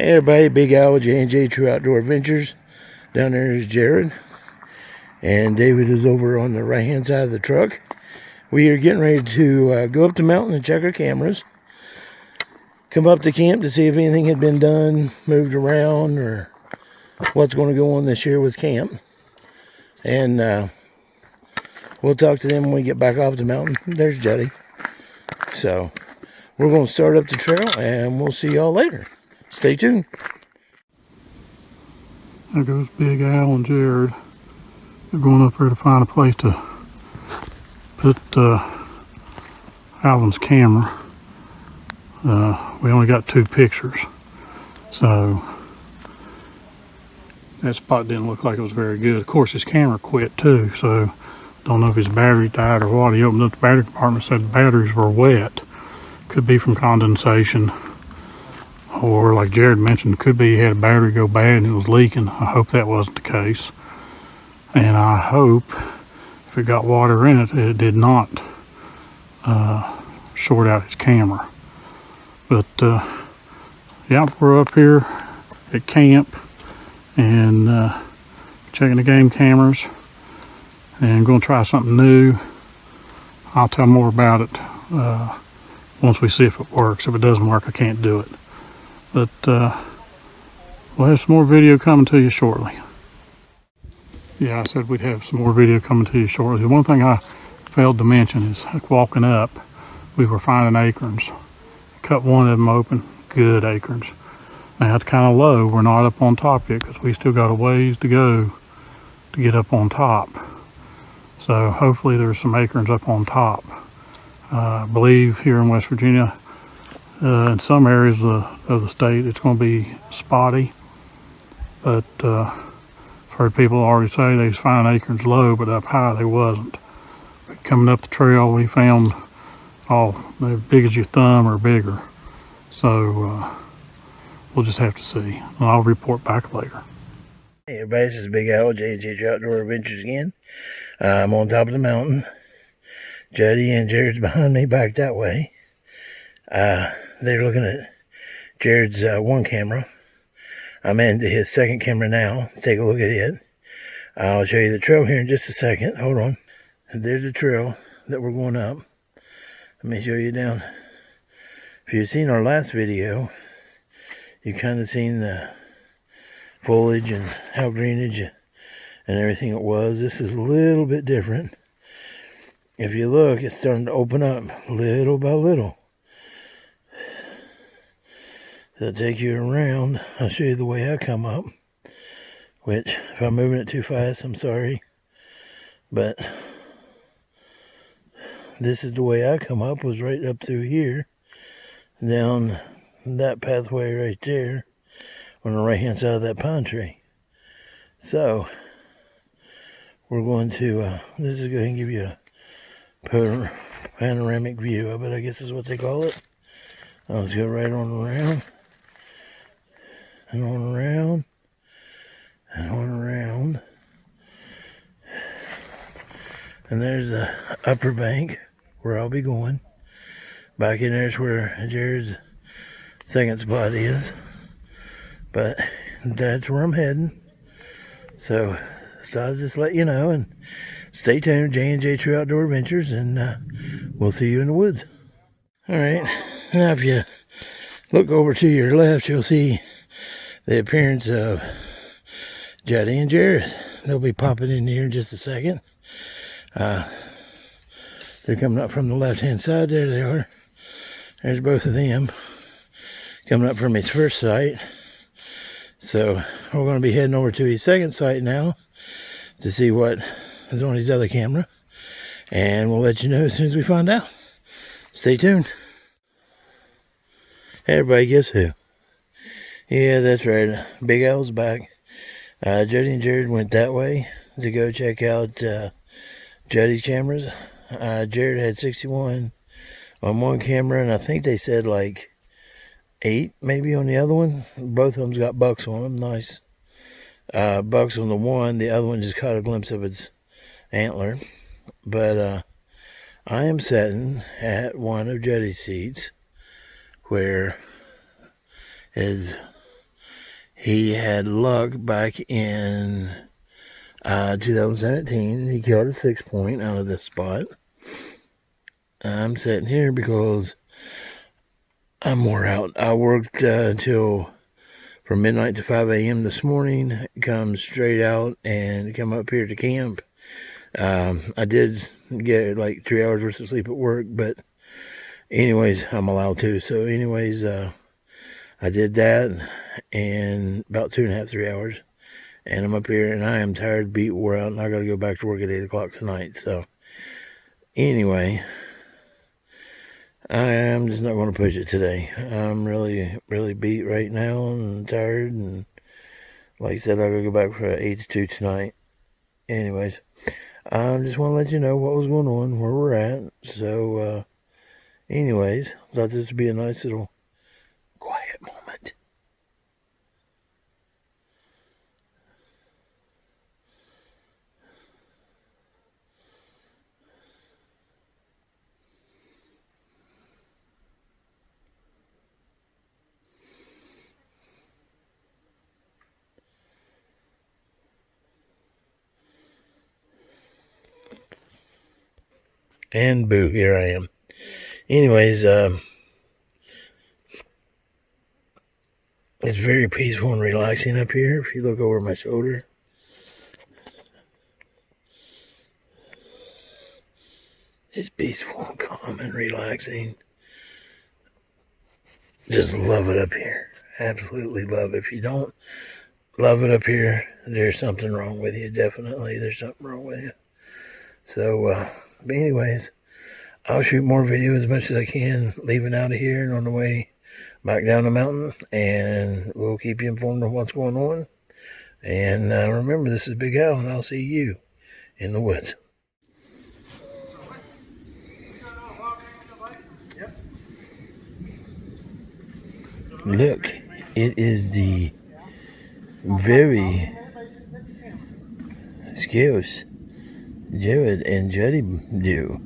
Hey everybody, Big Al with J&J True Outdoor Adventures. Down there is Jerod, and David is over on the right hand side of the truck. We are getting ready to go up the mountain and check our cameras. Come up to camp to see if anything had been done, moved around, or what's going to go on this year with camp. And we'll talk to them when we get back off the mountain. There's Juddy. So we're going to start up the trail and we'll see y'all later. Stay tuned. There goes Big Al and Jerod. They're going up there to find a place to put Alan's camera. We only got 2 pictures, so that spot didn't look like it was very good. Of course, his camera quit too, so don't know if his battery died or what. He opened up the battery compartment, said the batteries were wet. Could be from condensation, or like Jerod mentioned, could be he had a battery go bad and it was leaking. I hope that wasn't the case, and I hope if it got water in it, it did not short out his camera. But yeah, we're up here at camp and checking the game cameras and going to try something new. I'll tell more about it once we see if it works. If it doesn't work, I can't do it. But we'll have some more video coming to you shortly. Yeah, I said we'd have some more video coming to you shortly. The one thing I failed to mention is walking up, we were finding acorns. Cut one of them open, good acorns. Now it's kind of low, we're not up on top yet because we still got a ways to go to get up on top. So hopefully there's some acorns up on top. I believe here in West Virginia, in some areas of the state, it's going to be spotty. But I've heard people already say they was finding acorns low, but up high they wasn't. But coming up the trail, we found they're big as your thumb or bigger. So we'll just have to see. And I'll report back later. Hey everybody, this is Big Al with J&J Outdoor Adventures again. I'm on top of the mountain. Juddy and Jerod's behind me back that way. They're looking at Jerod's one camera. I'm into his second camera now. Take a look at it. I'll show you the trail here in just a second. Hold on. There's the trail that we're going up. Let me show you down. If you've seen our last video, you kind of seen the foliage and how greenage and everything it was. This is a little bit different. If you look, it's starting to open up little by little. So I'll take you around. I'll show you the way I come up. Which, if I'm moving it too fast, I'm sorry. But this is the way I come up, was right up through here. Down that pathway right there. On the right hand side of that pine tree. So, we're going to, let's just go ahead and give you a panoramic view of it, I guess is what they call it. Let's go right on around. And on around. And on around. And there's the upper bank where I'll be going. Back in there's where Jerod's second spot is. But that's where I'm heading. So I'll just let you know and stay tuned. J&J True Outdoor Adventures, and we'll see you in the woods. Alright, now if you look over to your left, you'll see the appearance of Juddy and Jerod. They'll be popping in here in just a second. They're coming up from the left hand side. There they are. There's both of them coming up from his first site. So we're going to be heading over to his second site now to see what is on his other camera, and we'll let you know as soon as we find out. Stay tuned. Hey everybody, guess who? Yeah, that's right, Big Al's back. Juddy and Jerod went that way to go check out Juddy's cameras. Jerod had 61 on one camera, and I think they said like 8 maybe on the other one. Both of them's got bucks on them. Nice bucks on the one. The other one just caught a glimpse of its antler. But I am sitting at one of Juddy's seats where his He had luck back in 2017. He killed a 6-point out of this spot. I'm sitting here because I'm wore out. I worked until from midnight to 5 a.m. this morning. Come straight out and come up here to camp. I did get like 3 hours worth of sleep at work, but anyways, I'm allowed to. So anyways, I did that in about 2.5, 3 hours. And I'm up here and I am tired, beat, wore out, and I got to go back to work at 8 o'clock tonight. So anyway, I am just not going to push it today. I'm really, really beat right now and tired. And like I said, I got to go back for 8 to 2 tonight. Anyways, I just want to let you know what was going on, where we're at. So, anyways, thought this would be a nice little quiet moment. And boo, here I am. Anyways, it's very peaceful and relaxing up here. If you look over my shoulder, it's peaceful and calm and relaxing. Just love it up here. Absolutely love it. If you don't love it up here, there's something wrong with you. Definitely, there's something wrong with you. So, but anyways, I'll shoot more video as much as I can, leaving out of here and on the way back down the mountain, and we'll keep you informed of what's going on. And remember, this is Big Al, and I'll see you in the woods. Look, it is the very scarce Jerod and Juddy do.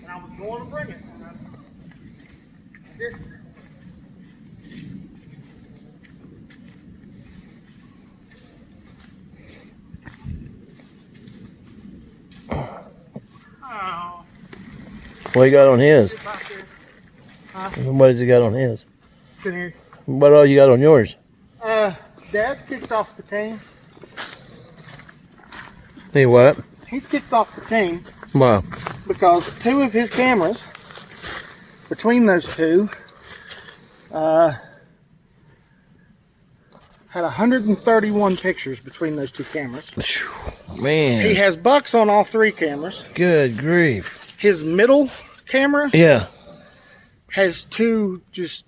And I was going to bring it. What you got on his? Huh? What has he got on his? Come here. What all you got on yours? Dad's kicked off the team. Hey, what? He's kicked off the team. Wow. Because 2 of his cameras, between those 2, had 131 pictures between those 2 cameras. Man. He has bucks on all 3 cameras. Good grief. His middle camera has 2 just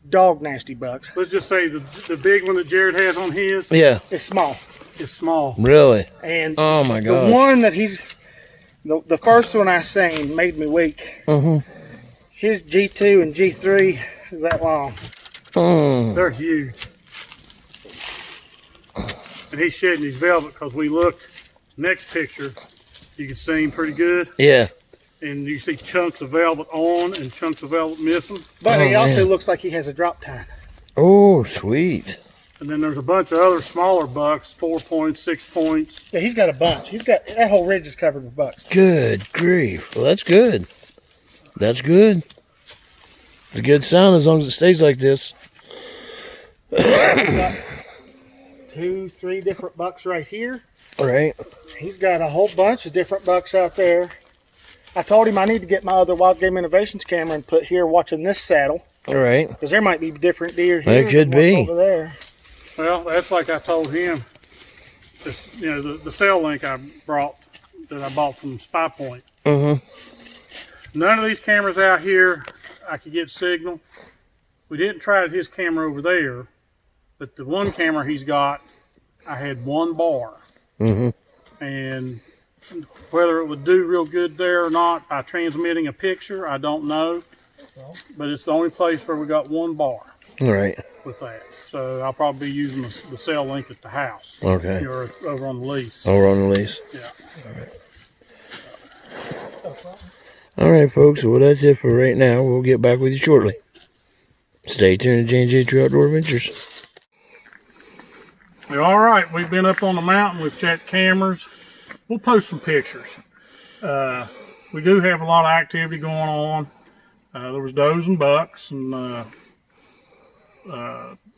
dog nasty bucks. Let's just say the big one that Jerod has on his It's small. is small. Really? And oh my god. The one that he's the first one I seen made me weak. His G2 and G3 is that long. They're huge. And he's shedding his velvet because we looked next picture, you can see him pretty good. Yeah. And you see chunks of velvet on and chunks of velvet missing. But he also looks like he has a drop tine. Oh, sweet. And then there's a bunch of other smaller bucks, 4 points, 6 points. Yeah, he's got a bunch. He's got that whole ridge is covered with bucks. Good grief. Well, that's good. That's good. It's a good sign as long as it stays like this. He's got 2, 3 different bucks right here. All right. He's got a whole bunch of different bucks out there. I told him I need to get my other Wild Game Innovations camera and put here watching this saddle. All right. Because there might be different deer here. It could be. Over there. Well, that's like I told him. This, you know, the cell link I bought from Spy Point. None of these cameras out here I could get signal. We didn't try his camera over there, but the one camera he's got, I had 1 bar. And whether it would do real good there or not by transmitting a picture, I don't know. But it's the only place where we got 1 bar. Right. with that. So I'll probably be using the cell link at the house. Okay. Or over on the lease. Over on the lease. Yeah. All right, folks. Well, that's it for right now. We'll get back with you shortly. Stay tuned to J&J True Outdoor Adventures. Well, all right, we've been up on the mountain. We've checked cameras. We'll post some pictures. We do have a lot of activity going on. There was does and bucks and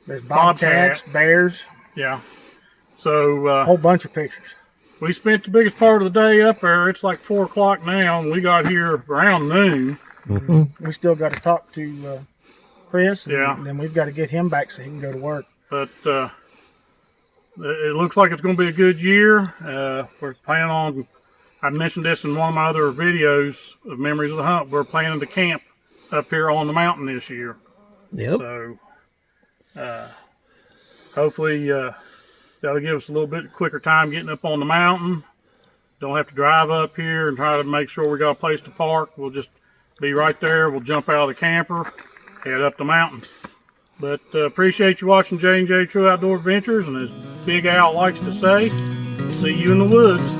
There's bobcats, bears, yeah. So a whole bunch of pictures. we spent the biggest part of the day up there. It's like 4 o'clock now, and we got here around noon. We still got to talk to Chris, and Yeah. then we've got to get him back so he can go to work. But it looks like it's going to be a good year. We're planning on, I mentioned this in one of my other videos of Memories of the Hunt, we're planning to camp up here on the mountain this year. Yep. So hopefully that'll give us a little bit quicker time getting up on the mountain. Don't have to drive up here and try to make sure we got a place to park. We'll just be right there. We'll jump out of the camper, head up the mountain. But appreciate you watching J&J True Outdoor Adventures, and as Big Al likes to say, see you in the woods.